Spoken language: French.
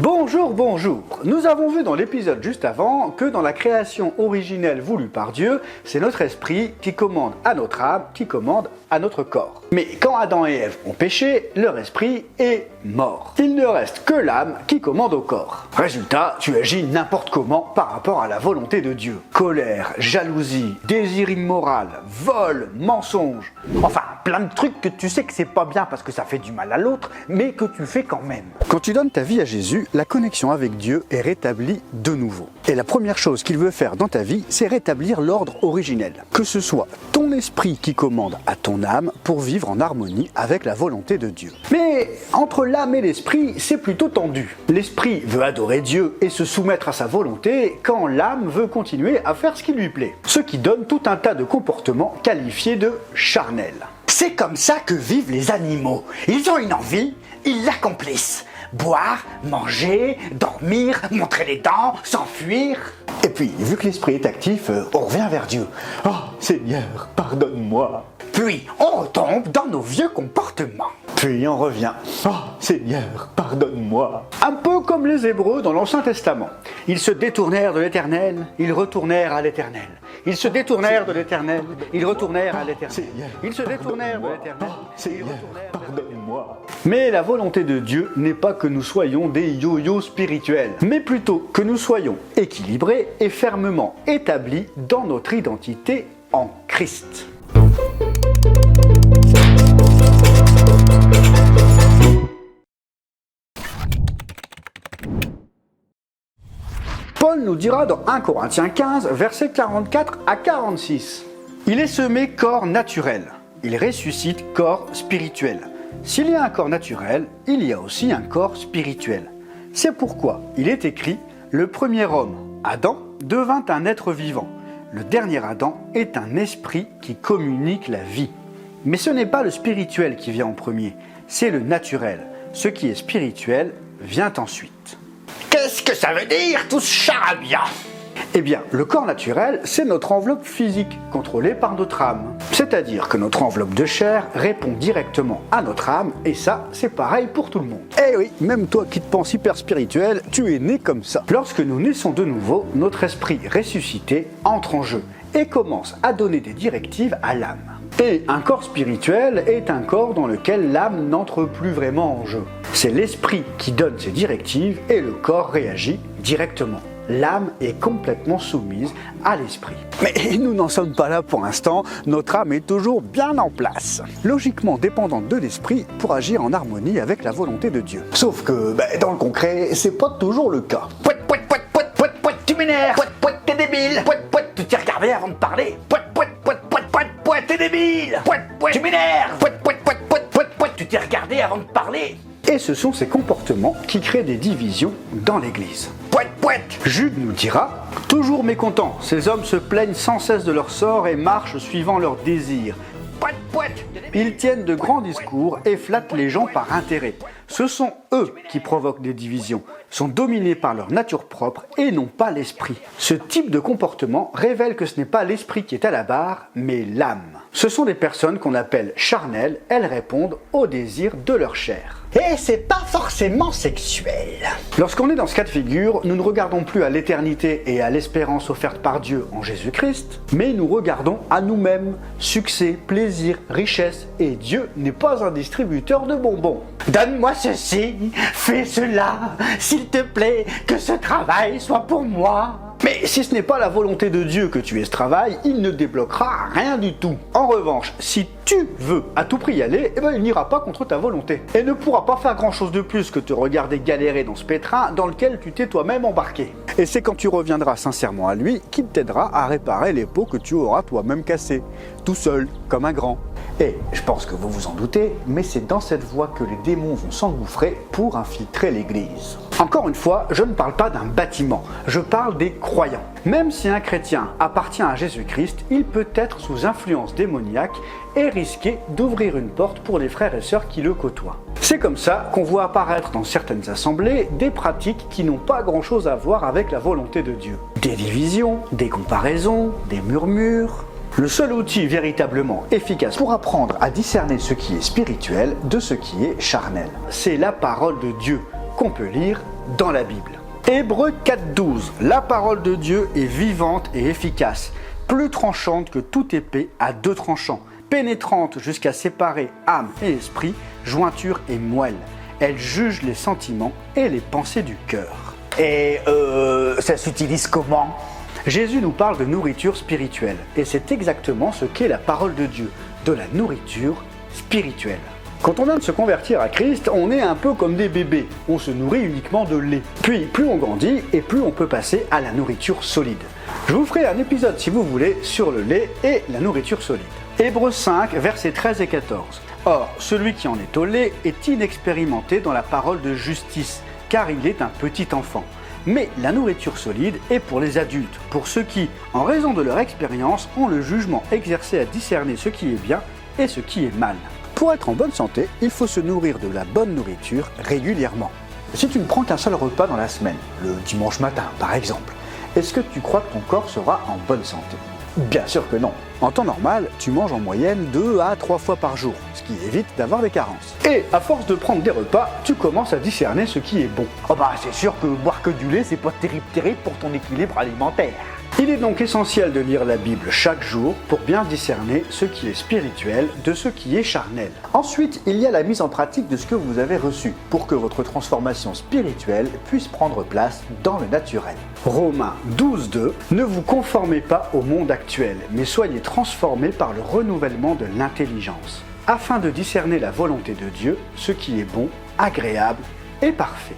Bonjour, bonjour. Nous avons vu dans l'épisode juste avant que dans la création originelle voulue par Dieu, c'est notre esprit qui commande à notre âme, qui commande à notre corps. Mais quand Adam et Ève ont péché, leur esprit est mort. Il ne reste que l'âme qui commande au corps. Résultat, tu agis n'importe comment par rapport à la volonté de Dieu. Colère, jalousie, désir immoral, vol, mensonge. Enfin, plein de trucs que tu sais que c'est pas bien parce que ça fait du mal à l'autre, mais que tu fais quand même. Quand tu donnes ta vie à Jésus, la connexion avec Dieu est rétablie de nouveau. Et la première chose qu'il veut faire dans ta vie, c'est rétablir l'ordre originel. Que ce soit ton esprit qui commande à ton âme pour vivre en harmonie avec la volonté de Dieu. Mais entre l'âme et l'esprit, c'est plutôt tendu. L'esprit veut adorer Dieu et se soumettre à sa volonté quand l'âme veut continuer à faire ce qui lui plaît. Ce qui donne tout un tas de comportements qualifiés de charnels. C'est comme ça que vivent les animaux. Ils ont une envie, ils l'accomplissent. Boire, manger, dormir, montrer les dents, s'enfuir. Et puis, vu que l'esprit est actif, on revient vers Dieu. Oh Seigneur, pardonne-moi. Puis on retombe dans nos vieux comportements. Puis on revient. Oh Seigneur, pardonne-moi. Un peu comme les Hébreux dans l'Ancien Testament. Ils se détournèrent de l'Éternel, ils retournèrent à l'Éternel. Ils se détournèrent de l'Éternel, ils retournèrent à l'Éternel. Ils se détournèrent de l'Éternel, ils retournèrent. Pardonne-moi. Mais la volonté de Dieu n'est pas que nous soyons des yo-yo spirituels, mais plutôt que nous soyons équilibrés et fermement établis dans notre identité en Christ. Paul nous dira dans 1 Corinthiens 15, versets 44 à 46. Il est semé corps naturel, il ressuscite corps spirituel. S'il y a un corps naturel, il y a aussi un corps spirituel. C'est pourquoi il est écrit, le premier homme, Adam, devint un être vivant. Le dernier Adam est un esprit qui communique la vie. Mais ce n'est pas le spirituel qui vient en premier, c'est le naturel. Ce qui est spirituel vient ensuite. Qu'est-ce que ça veut dire tout ce charabia? Eh bien, le corps naturel, c'est notre enveloppe physique, contrôlée par notre âme. C'est-à-dire que notre enveloppe de chair répond directement à notre âme, et ça, c'est pareil pour tout le monde. Eh oui, même toi qui te penses hyper spirituel, tu es né comme ça. Lorsque nous naissons de nouveau, notre esprit ressuscité entre en jeu, et commence à donner des directives à l'âme. Et un corps spirituel est un corps dans lequel l'âme n'entre plus vraiment en jeu. C'est l'esprit qui donne ses directives et le corps réagit directement. L'âme est complètement soumise à l'esprit. Mais nous n'en sommes pas là pour l'instant, notre âme est toujours bien en place, logiquement dépendante de l'esprit pour agir en harmonie avec la volonté de Dieu. Sauf que, dans le concret, c'est pas toujours le cas. Pouet, pouet, pouet, pouet, pouet, pouet, tu m'énerves. Pouet, pouet, t'es débile. Pouet, pouet, tu t'es regardé avant de parler. Pouet, pouet, pouet, pouet, pouet, pouet, t'es débile. Pouet, pouet, tu m'énerves. Pouet, pouet, pouet, pouet, pouet, pouet, tu t'es regardé avant de parler. Et ce sont ces comportements qui créent des divisions dans l'Église. Pouet, pouet. Jude nous dira, toujours mécontents, ces hommes se plaignent sans cesse de leur sort et marchent suivant leurs désirs. Pouet, pouet. Ils tiennent de grands discours et flattent les gens par intérêt. Ce sont eux qui provoquent des divisions, sont dominés par leur nature propre et non pas l'esprit. Ce type de comportement révèle que ce n'est pas l'esprit qui est à la barre, mais l'âme. Ce sont des personnes qu'on appelle charnelles, elles répondent aux désirs de leur chair. Et c'est pas forcément sexuel. Lorsqu'on est dans ce cas de figure, nous ne regardons plus à l'éternité et à l'espérance offerte par Dieu en Jésus-Christ, mais nous regardons à nous-mêmes, succès, plaisir, richesse, et Dieu n'est pas un distributeur de bonbons. Donne-moi ceci, fais cela, s'il te plaît, que ce travail soit pour moi. Mais si ce n'est pas la volonté de Dieu que tu aies ce travail, il ne débloquera rien du tout. En revanche, si tu veux à tout prix y aller, il n'ira pas contre ta volonté. Et ne pourra pas faire grand chose de plus que te regarder galérer dans ce pétrin dans lequel tu t'es toi-même embarqué. Et c'est quand tu reviendras sincèrement à lui qu'il t'aidera à réparer les pots que tu auras toi-même cassés. Tout seul, comme un grand. Et je pense que vous vous en doutez, mais c'est dans cette voie que les démons vont s'engouffrer pour infiltrer l'Église. Encore une fois, je ne parle pas d'un bâtiment, je parle des croyants. Même si un chrétien appartient à Jésus-Christ, il peut être sous influence démoniaque et risquer d'ouvrir une porte pour les frères et sœurs qui le côtoient. C'est comme ça qu'on voit apparaître dans certaines assemblées des pratiques qui n'ont pas grand-chose à voir avec la volonté de Dieu. Des divisions, des comparaisons, des murmures. Le seul outil véritablement efficace pour apprendre à discerner ce qui est spirituel de ce qui est charnel, c'est la parole de Dieu qu'on peut lire dans la Bible. Hébreux 4,12. La parole de Dieu est vivante et efficace, plus tranchante que toute épée à deux tranchants, pénétrante jusqu'à séparer âme et esprit, jointure et moelle. Elle juge les sentiments et les pensées du cœur. Et ça s'utilise comment? Jésus nous parle de nourriture spirituelle, et c'est exactement ce qu'est la parole de Dieu, de la nourriture spirituelle. Quand on vient de se convertir à Christ, on est un peu comme des bébés, on se nourrit uniquement de lait. Puis plus on grandit et plus on peut passer à la nourriture solide. Je vous ferai un épisode si vous voulez sur le lait et la nourriture solide. Hébreux 5, versets 13 et 14. Or, celui qui en est au lait est inexpérimenté dans la parole de justice, car il est un petit enfant. Mais la nourriture solide est pour les adultes, pour ceux qui, en raison de leur expérience, ont le jugement exercé à discerner ce qui est bien et ce qui est mal. Pour être en bonne santé, il faut se nourrir de la bonne nourriture régulièrement. Si tu ne prends qu'un seul repas dans la semaine, le dimanche matin par exemple, est-ce que tu crois que ton corps sera en bonne santé? Bien sûr que non. En temps normal, tu manges en moyenne 2 à 3 fois par jour, ce qui évite d'avoir des carences. Et à force de prendre des repas, tu commences à discerner ce qui est bon. Oh bah c'est sûr que boire que du lait, c'est pas terrible pour ton équilibre alimentaire. Il est donc essentiel de lire la Bible chaque jour pour bien discerner ce qui est spirituel de ce qui est charnel. Ensuite, il y a la mise en pratique de ce que vous avez reçu pour que votre transformation spirituelle puisse prendre place dans le naturel. Romains 12,2. Ne vous conformez pas au monde actuel, mais soyez transformés par le renouvellement de l'intelligence, afin de discerner la volonté de Dieu, ce qui est bon, agréable et parfait.